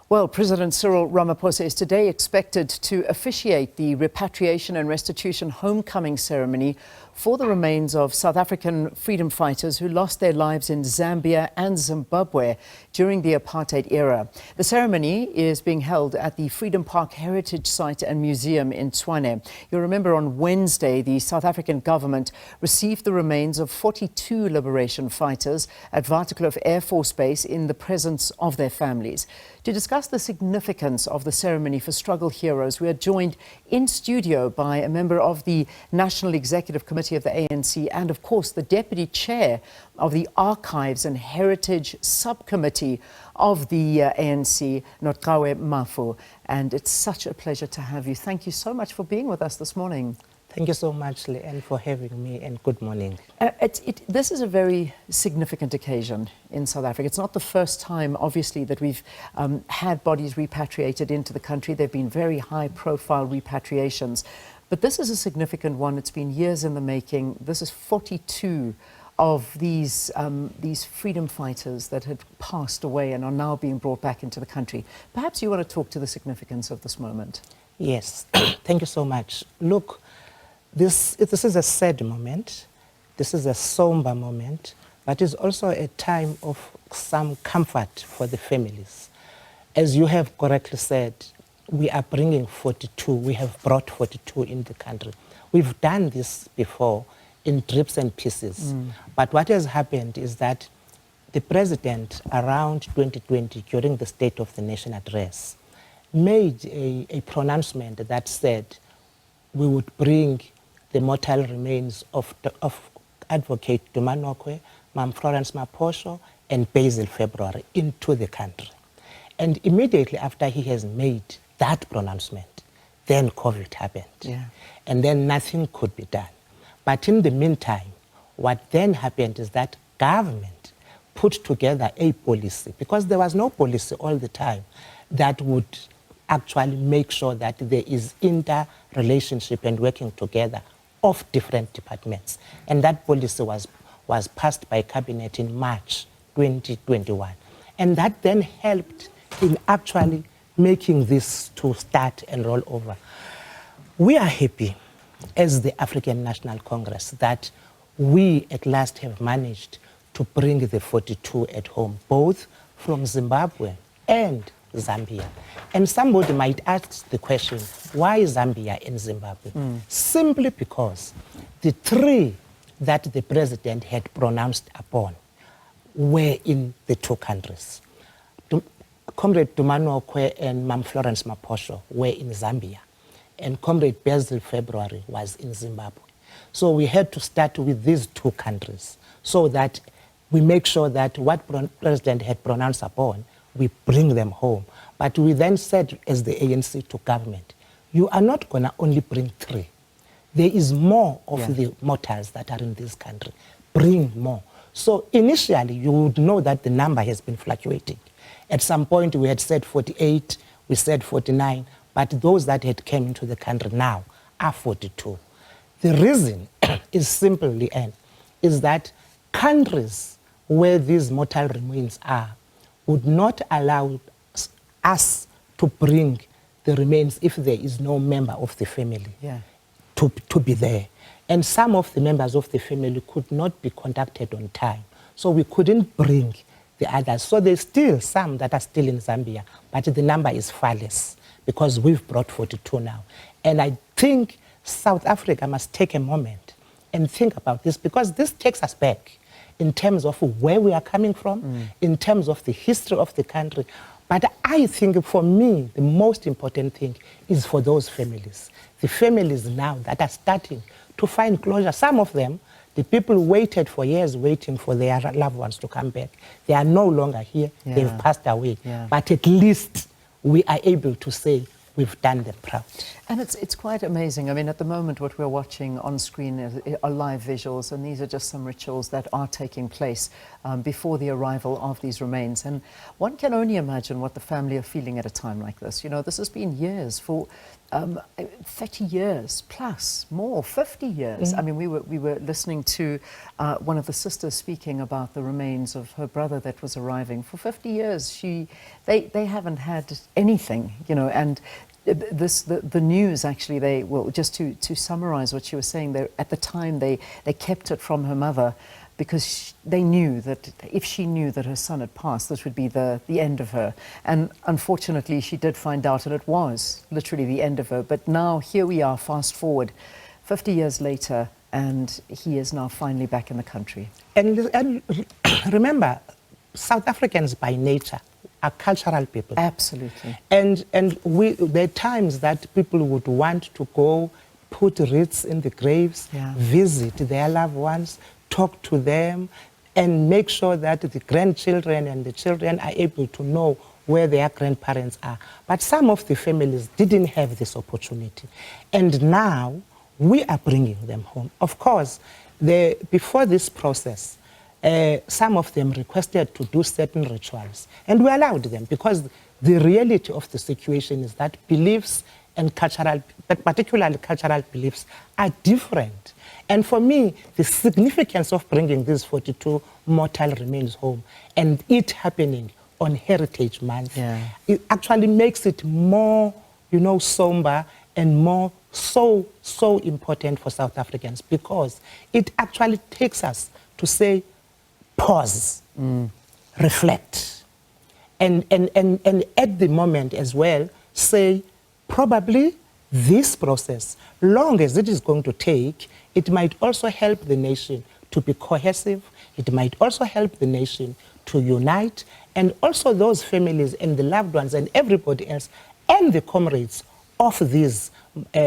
Well, President Cyril Ramaphosa is today expected to officiate the Repatriation and Restitution homecoming ceremony for the remains of South African freedom fighters who lost their lives in Zambia and Zimbabwe during the apartheid era. The ceremony is being held at the Freedom Park Heritage Site and Museum in Tshwane. You'll remember on Wednesday, the South African government received the remains of 42 liberation fighters at Waterkloof Airforce Base in the presence of their families. To discuss the significance of the ceremony for struggle heroes, we are joined in studio by a member of the National Executive Committee of the ANC and, of course, the Deputy Chair of the Archives and Heritage Subcommittee of the ANC, Nocawe Mafu. And it's such a pleasure to have you. Thank you so much for being with us this morning. Thank you so much, Leanne, for having me, and good morning. This is a very significant occasion in South Africa. It's not the first time, obviously, that we've had bodies repatriated into the country. There have been very high-profile repatriations. But this is a significant one. It's been years in the making. This is 42 of these freedom fighters that had passed away and are now being brought back into the country. Perhaps you want to talk to the significance of this moment. Yes, thank you so much. Look, this is a sad moment. This is a somber moment, but it's also a time of some comfort for the families. As you have correctly said, we are bringing 42. We have brought 42 in the country. We've done this before in drips and pieces. But what has happened is that the president around 2020, during the State of the Nation address, made a pronouncement that said we would bring the mortal remains of Advocate Tshwane Nocawe, Mam Florence Maposho, and Basil February into the country. And immediately after he has made that pronouncement, then COVID happened. Yeah. And then nothing could be done. But in the meantime, what then happened is that government put together a policy, because there was no policy all the time that would actually make sure that there is interrelationship and working together of different departments. And that policy was passed by Cabinet in March 2021. And that then helped in actually making this to start and roll over. We are happy as the African National Congress that we at last have managed to bring the 42 at home, both from Zimbabwe and Zambia. And somebody might ask the question, why Zambia and Zimbabwe? Simply because the three that the president had pronounced upon were in the two countries. Comrade Tshwane Nocawe and Mam Florence Maposho were in Zambia, and Comrade Basil February was in Zimbabwe. So we had to start with these two countries so that we make sure that what the president had pronounced upon, we bring them home. But we then said, as the ANC to government, you are not going to only bring three. There is more of the mortals that are in this country. Bring more. So initially, you would know that the number has been fluctuating. At some point, we had said 48, we said 49, but those that had come into the country now are 42. The reason is simply, is that countries where these mortal remains are would not allow us to bring the remains if there is no member of the family to be there. And some of the members of the family could not be contacted on time, so we couldn't bring the others. So there's still some that are still in Zambia, but the number is far less because we've brought 42 now. And I think South Africa must take a moment and think about this, because this takes us back in terms of where we are coming from, in terms of the history of the country. But I think for me, the most important thing is for those families. The families now that are starting to find closure. Some of them, the people waited for years waiting for their loved ones to come back. They are no longer here. They've passed away. But at least we are able to say we've done them proud. And it's quite amazing. I mean, at the moment, what we're watching on screen are live visuals, and these are just some rituals that are taking place before the arrival of these remains. And one can only imagine what the family are feeling at a time like this. You know, this has been years, for 30 years plus, more, 50 years. I mean, we were listening to one of the sisters speaking about the remains of her brother that was arriving. For 50 years, they haven't had anything, you know, and the news actually, just to summarize what she was saying, at the time they kept it from her mother because they knew that if she knew that her son had passed, this would be the end of her. And unfortunately, she did find out, and it was literally the end of her. But now, here we are, fast forward, 50 years later, and he is now finally back in the country. And remember, South Africans by nature are cultural people. Absolutely. And there are times that people would want to go, put wreaths in the graves, visit their loved ones, talk to them, and make sure that the grandchildren and the children are able to know where their grandparents are. But some of the families didn't have this opportunity. And now we are bringing them home. Of course, before this process, some of them requested to do certain rituals, and we allowed them because the reality of the situation is that beliefs and cultural, but particularly cultural beliefs, are different. And for me, the significance of bringing these 42 mortal remains home and it happening on Heritage Month, it actually makes it more, you know, somber and more so important for South Africans, because it actually takes us to say, pause, reflect, and at the moment as well, say, probably this process, long as it is going to take, it might also help the nation to be cohesive, it might also help the nation to unite, and also those families and the loved ones and everybody else, and the comrades of these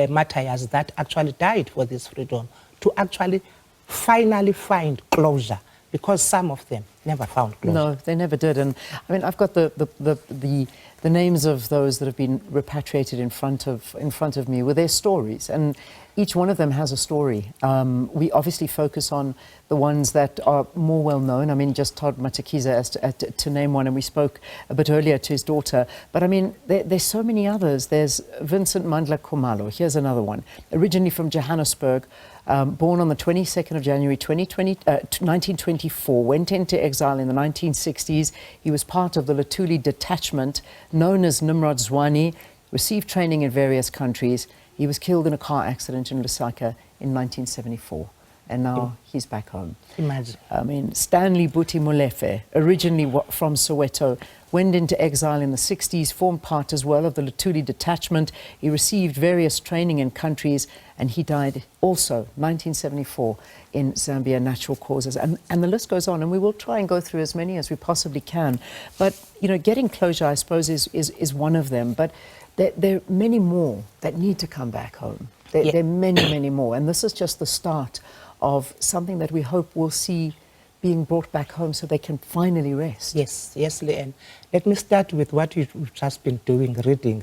martyrs that actually died for this freedom, to actually finally find closure, because some of them never found closure. No, they never did. And I mean, I've got the names of those that have been repatriated in front of me with their stories, and each one of them has a story. We obviously focus on the ones that are more well known. I mean, just Todd Matakiza to name one, and we spoke a bit earlier to his daughter. But I mean, there's so many others. There's Vincent Mandla Khumalo. Here's another one. Originally from Johannesburg, born on the 22nd of January 1924, went into exile in the 1960s. He was part of the Lutuli detachment known as Nimrod Zwane, received training in various countries. He was killed in a car accident in Lusaka in 1974, and now he's back home. Imagine. I mean, Stanley Buti Molefe, originally from Soweto, went into exile in the 60s, formed part as well of the Lutuli detachment. He received various training in countries, and he died also 1974 in Zambia, natural causes. And the list goes on, and we will try and go through as many as we possibly can. But, you know, getting closure, I suppose, is one of them. But there are many more that need to come back home. There are many, many more. And this is just the start of something that we hope we'll see being brought back home so they can finally rest. Yes, Leanne. Let me start with what you've just been doing, reading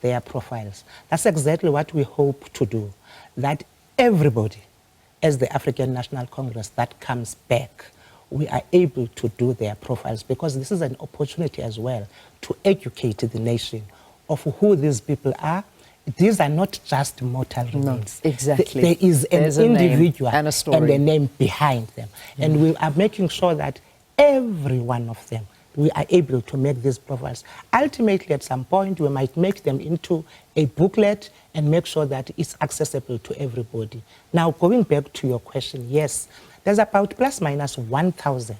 their profiles. That's exactly what we hope to do, that everybody, as the African National Congress that comes back, we are able to do their profiles, because this is an opportunity as well to educate the nation of who these people are. These are not just mortal remains. No, exactly. There is an individual and a story and a name behind them. And we are making sure that every one of them, we are able to make these profiles. Ultimately, at some point, we might make them into a booklet and make sure that it's accessible to everybody. Now, going back to your question, yes, there's about plus minus 1,000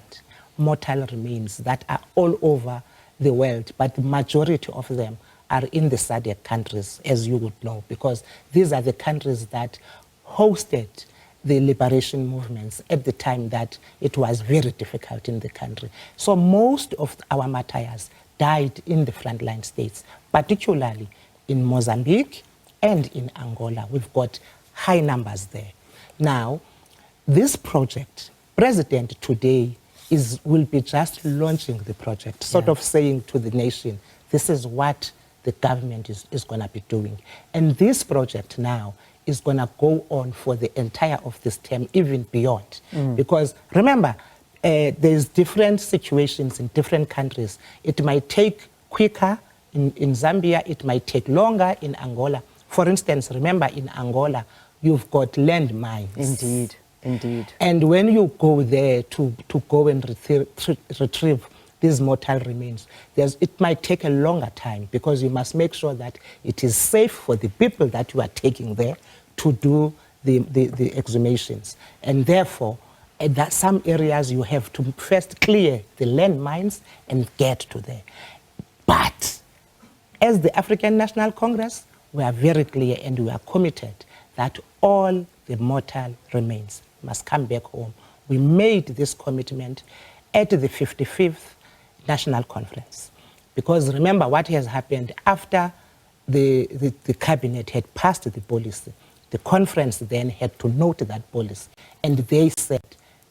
mortal remains that are all over the world, but the majority of them are in the SADC countries, as you would know, because these are the countries that hosted the liberation movements at the time that it was very difficult in the country. So most of our martyrs died in the frontline states, particularly in Mozambique and in Angola. We've got high numbers there. Now, this project, President today will be just launching the project, sort of saying to the nation, this is what the government is going to be doing. And this project now is going to go on for the entire of this term, even beyond. Because remember, there's different situations in different countries. It might take quicker in Zambia, it might take longer in Angola. For instance, remember in Angola, you've got landmines. Indeed, indeed. And when you go there to go and retrieve these mortal remains, it might take a longer time because you must make sure that it is safe for the people that you are taking there to do the exhumations. And therefore, at some areas you have to first clear the landmines and get to there. But as the African National Congress, we are very clear and we are committed that all the mortal remains must come back home. We made this commitment at the 55th National Conference. Because remember what has happened after the cabinet had passed the policy. The conference then had to note that policy. And they said,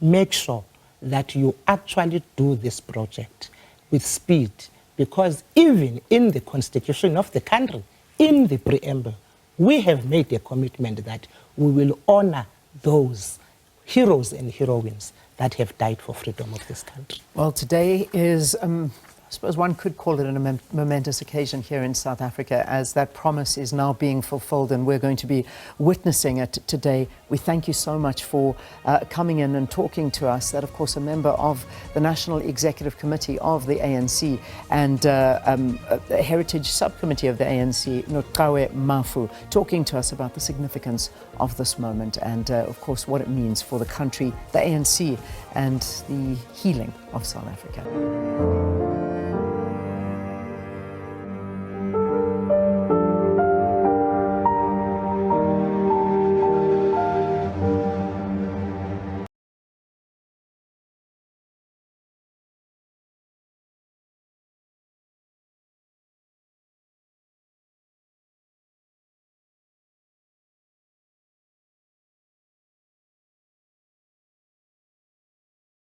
make sure that you actually do this project with speed. Because even in the constitution of the country, in the preamble, we have made a commitment that we will honor those heroes and heroines that have died for freedom of this country. Well, today is, I suppose one could call it a momentous occasion here in South Africa, as that promise is now being fulfilled and we're going to be witnessing it today. We thank you so much for coming in and talking to us. That, of course, a member of the National Executive Committee of the ANC and a Heritage Subcommittee of the ANC, Nocawe Mafu, talking to us about the significance of this moment and, of course, what it means for the country, the ANC, and the healing of South Africa.